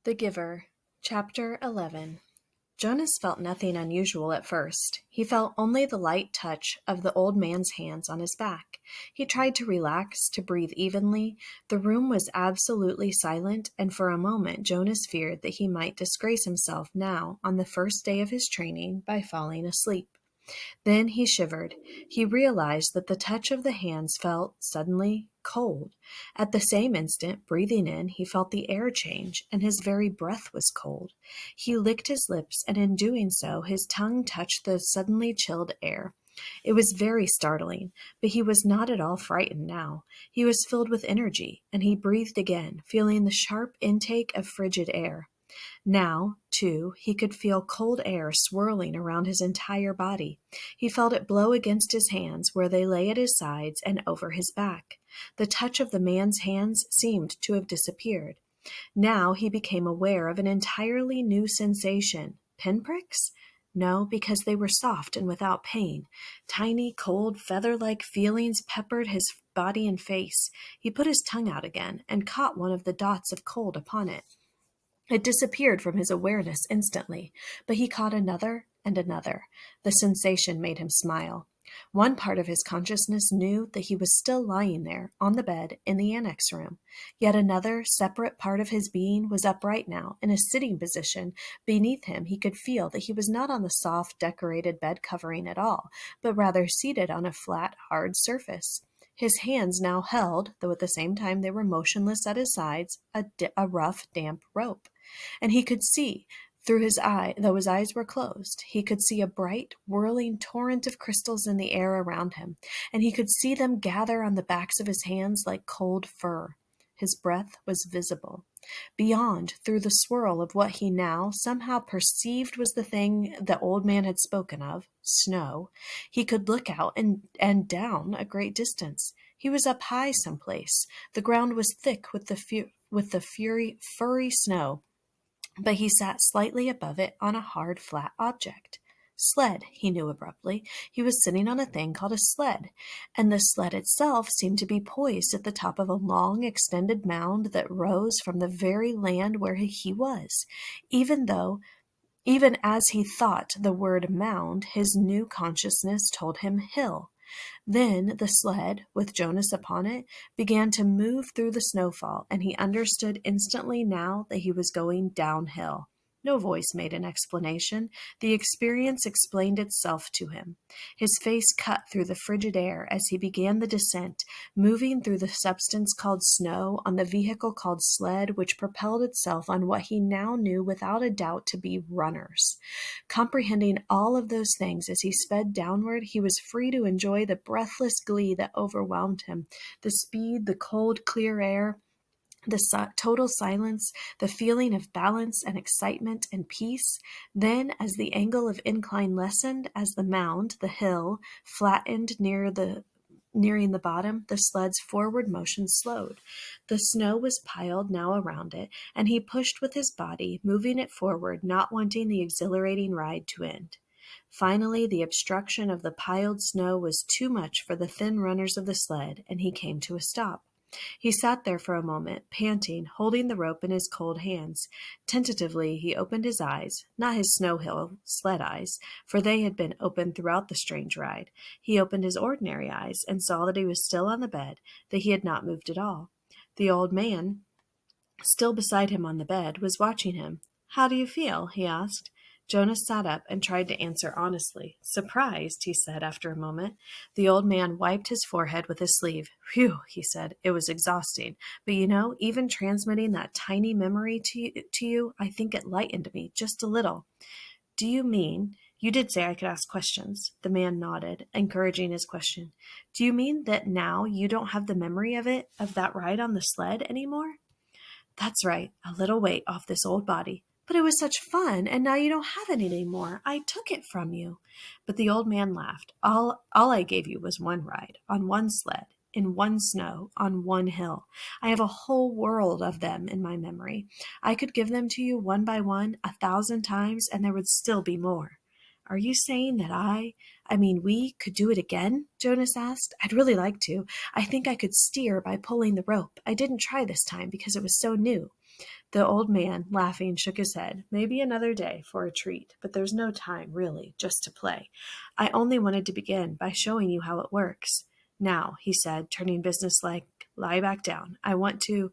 The Giver, Chapter 11. Jonas felt nothing unusual at first. He felt only the light touch of the old man's hands on his back. He tried to relax, to breathe evenly. The room was absolutely silent, and for a moment Jonas feared that he might disgrace himself now on the first day of his training by falling asleep. Then he shivered. He realized that the touch of the hands felt, suddenly, cold. At the same instant, breathing in, he felt the air change, and his very breath was cold. He licked his lips, and in doing so, his tongue touched the suddenly chilled air. It was very startling, but he was not at all frightened now. He was filled with energy, and he breathed again, feeling the sharp intake of frigid air. Now, too, he could feel cold air swirling around his entire body. He felt it blow against his hands where they lay at his sides and over his back. The touch of the man's hands seemed to have disappeared. Now he became aware of an entirely new sensation. Pinpricks? No, because they were soft and without pain. Tiny, cold, feather-like feelings peppered his body and face. He put his tongue out again and caught one of the dots of cold upon it. It disappeared from his awareness instantly, but he caught another and another. The sensation made him smile. One part of his consciousness knew that he was still lying there, on the bed, in the annex room. Yet another, separate part of his being was upright now, in a sitting position. Beneath him he could feel that he was not on the soft, decorated bed covering at all, but rather seated on a flat, hard surface. His hands now held, though at the same time they were motionless at his sides, a rough, damp rope. And he could see, through his eye, though his eyes were closed, he could see a bright, whirling torrent of crystals in the air around him, and he could see them gather on the backs of his hands like cold fur. His breath was visible. Beyond, through the swirl of what he now somehow perceived was the thing the old man had spoken of, snow, he could look out and down a great distance. He was up high someplace. The ground was thick with the furry snow, but he sat slightly above it on a hard, flat object. Sled, he knew abruptly. He was sitting on a thing called a sled, and the sled itself seemed to be poised at the top of a long, extended mound that rose from the very land where he was. Even as he thought the word mound, his new consciousness told him hill. Then the sled, with Jonas upon it, began to move through the snowfall, and he understood instantly now that he was going downhill. No voice made an explanation. The experience explained itself to him. His face cut through the frigid air as he began the descent, moving through the substance called snow on the vehicle called sled, which propelled itself on what he now knew without a doubt to be runners. Comprehending all of those things as he sped downward, he was free to enjoy the breathless glee that overwhelmed him, the speed, the cold, clear air, the total silence, the feeling of balance and excitement and peace. Then, as the angle of incline lessened, as the mound, the hill, flattened nearing the bottom, the sled's forward motion slowed. The snow was piled now around it, and he pushed with his body, moving it forward, not wanting the exhilarating ride to end. Finally, the obstruction of the piled snow was too much for the thin runners of the sled, and he came to a stop. He sat there for a moment, panting, holding the rope in his cold hands. Tentatively, he opened his eyes, not his snow hill sled eyes, for they had been open throughout the strange ride. He opened his ordinary eyes and saw that he was still on the bed, that he had not moved at all. The old man, still beside him on the bed, was watching him. "How do you feel?" he asked. Jonas sat up and tried to answer honestly. "Surprised," he said after a moment. The old man wiped his forehead with his sleeve. "Whew," he said. "It was exhausting. But even transmitting that tiny memory to you, I think it lightened me just a little." "Do you mean— You did say I could ask questions." The man nodded, encouraging his question. "Do you mean that now you don't have the memory of that ride on the sled anymore?" "That's right. A little weight off this old body." "But it was such fun, and now you don't have it anymore. I took it from you." But the old man laughed. All I gave you was one ride, on one sled, in one snow, on one hill. I have a whole world of them in my memory. I could give them to you one by one, 1,000 times, and there would still be more." "Are you saying that we could do it again?" Jonas asked. "I'd really like to. I think I could steer by pulling the rope. I didn't try this time because it was so new." The old man, laughing, shook his head. Maybe another day for a treat, but there's no time, really, just to play. I only wanted to begin by showing you how it works. Now, he said, turning businesslike, lie back down. I want to.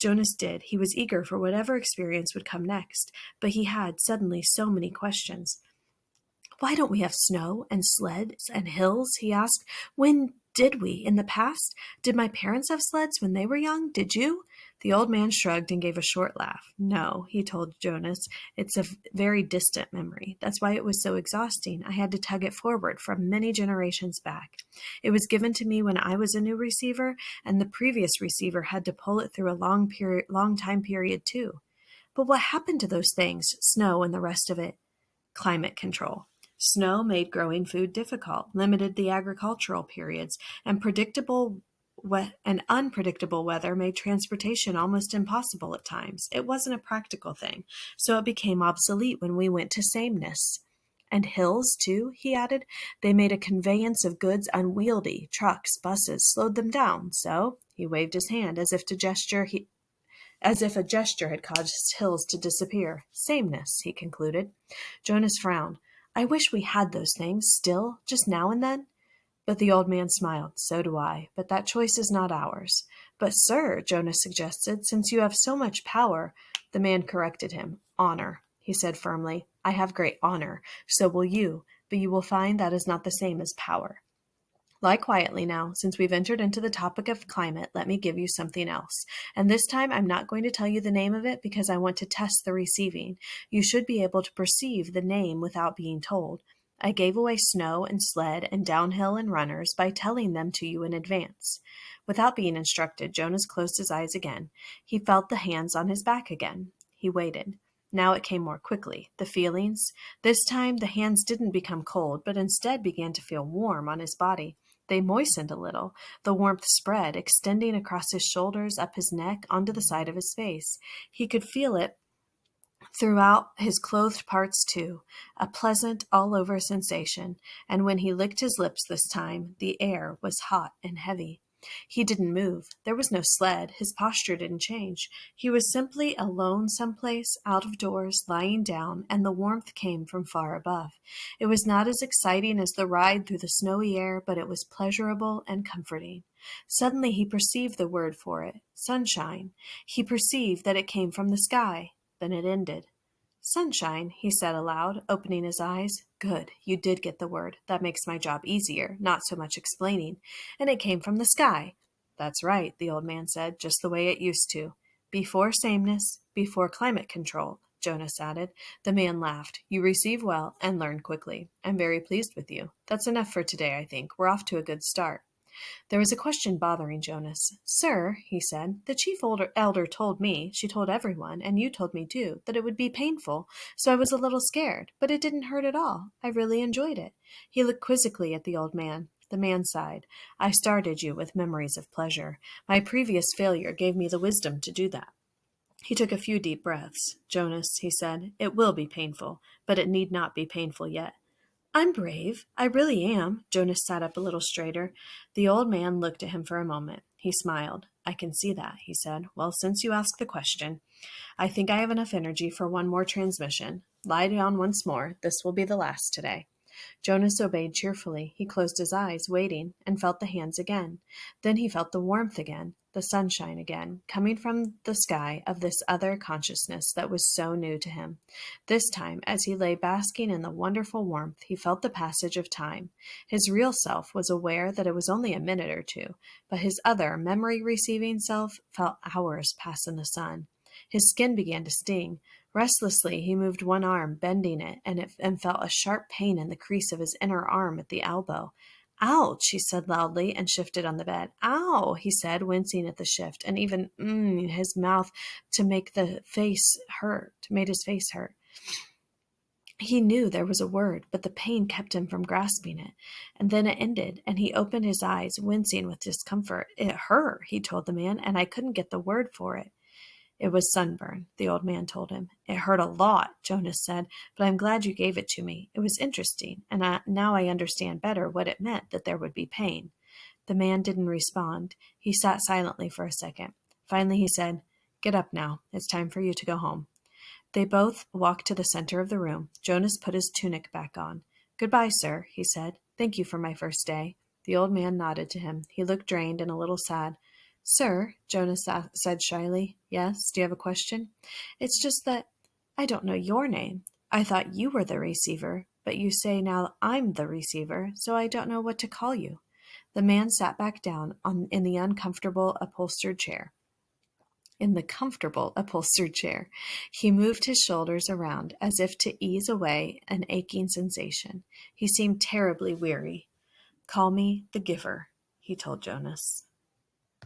Jonas did. He was eager for whatever experience would come next, but he had suddenly so many questions. Why don't we have snow and sleds and hills? He asked. When did we? In the past? Did my parents have sleds when they were young? Did you? The old man shrugged and gave a short laugh. No, he told Jonas. It's a very distant memory. That's why it was so exhausting. I had to tug it forward from many generations back. It was given to me when I was a new receiver, and the previous receiver had to pull it through a long time period too. But what happened to those things, snow and the rest of it? Climate control. Snow made growing food difficult, limited the agricultural periods, and unpredictable weather made transportation almost impossible at times. It wasn't a practical thing, so it became obsolete when we went to sameness. And hills, too, he added. They made a conveyance of goods unwieldy. Trucks, buses slowed them down. So he waved his hand as if a gesture had caused hills to disappear. Sameness, he concluded. Jonas frowned. I wish we had those things still, just now and then. But the old man smiled. So do I. But that choice is not ours. But, sir, Jonas suggested, since you have so much power. The man corrected him. Honor, he said firmly. I have great honor. So will you. But you will find that is not the same as power. Lie quietly now. Since we've entered into the topic of climate, let me give you something else. And this time I'm not going to tell you the name of it because I want to test the receiving. You should be able to perceive the name without being told. I gave away snow and sled and downhill and runners by telling them to you in advance. Without being instructed, Jonas closed his eyes again. He felt the hands on his back again. He waited. Now it came more quickly. The feelings. This time the hands didn't become cold, but instead began to feel warm on his body. They moistened a little. The warmth spread, extending across his shoulders, up his neck, onto the side of his face. He could feel it throughout his clothed parts too, a pleasant all-over sensation, and when he licked his lips this time, the air was hot and heavy. He didn't move. There was no sled. His posture didn't change. He was simply alone someplace, out of doors, lying down, and the warmth came from far above. It was not as exciting as the ride through the snowy air, but it was pleasurable and comforting. Suddenly he perceived the word for it, sunshine. He perceived that it came from the sky. Then it ended. Sunshine, he said aloud, opening his eyes. Good, you did get the word. That makes my job easier, not so much explaining. And it came from the sky. That's right, the old man said, just the way it used to. Before sameness, before climate control, Jonas added. The man laughed. You receive well and learn quickly. I'm very pleased with you. That's enough for today, I think. We're off to a good start. There was a question bothering Jonas. Sir, he said, the chief elder told me, she told everyone, and you told me too, that it would be painful, so I was a little scared, but it didn't hurt at all. I really enjoyed it. He looked quizzically at the old man. The man sighed. I started you with memories of pleasure. My previous failure gave me the wisdom to do that. He took a few deep breaths. Jonas, he said, it will be painful, but it need not be painful yet. I'm brave. I really am. Jonas sat up a little straighter. The old man looked at him for a moment. He smiled. I can see that, he said. Well, since you asked the question, I think I have enough energy for one more transmission. Lie down once more. This will be the last today. Jonas obeyed cheerfully. He closed his eyes, waiting, and felt the hands again. Then he felt the warmth again, the sunshine again, coming from the sky of this other consciousness that was so new to him. This time, as he lay basking in the wonderful warmth, he felt the passage of time. His real self was aware that it was only a minute or two, but his other, memory-receiving self felt hours pass in the sun. His skin began to sting. Restlessly, he moved one arm, bending it, and felt a sharp pain in the crease of his inner arm at the elbow. Ouch, he said loudly, and shifted on the bed. Ow, he said, wincing at the shift, and even his mouth to make the face hurt, made his face hurt. He knew there was a word, but the pain kept him from grasping it. And then it ended, and he opened his eyes, wincing with discomfort. It hurt, he told the man, and I couldn't get the word for it. It was sunburn, the old man told him. It hurt a lot, Jonas said, but I'm glad you gave it to me. It was interesting, and now I understand better what it meant that there would be pain. The man didn't respond. He sat silently for a second. Finally he said, Get up now. It's time for you to go home. They both walked to the center of the room. Jonas put his tunic back on. Goodbye, sir, he said. Thank you for my first day. The old man nodded to him. He looked drained and a little sad. Sir, Jonas said shyly. Yes, do you have a question? It's just that I don't know your name. I thought you were the receiver, but you say now I'm the receiver, so I don't know what to call you. The man sat back down in the uncomfortable upholstered chair. In the comfortable upholstered chair, he moved his shoulders around as if to ease away an aching sensation. He seemed terribly weary. Call me the giver, he told Jonas.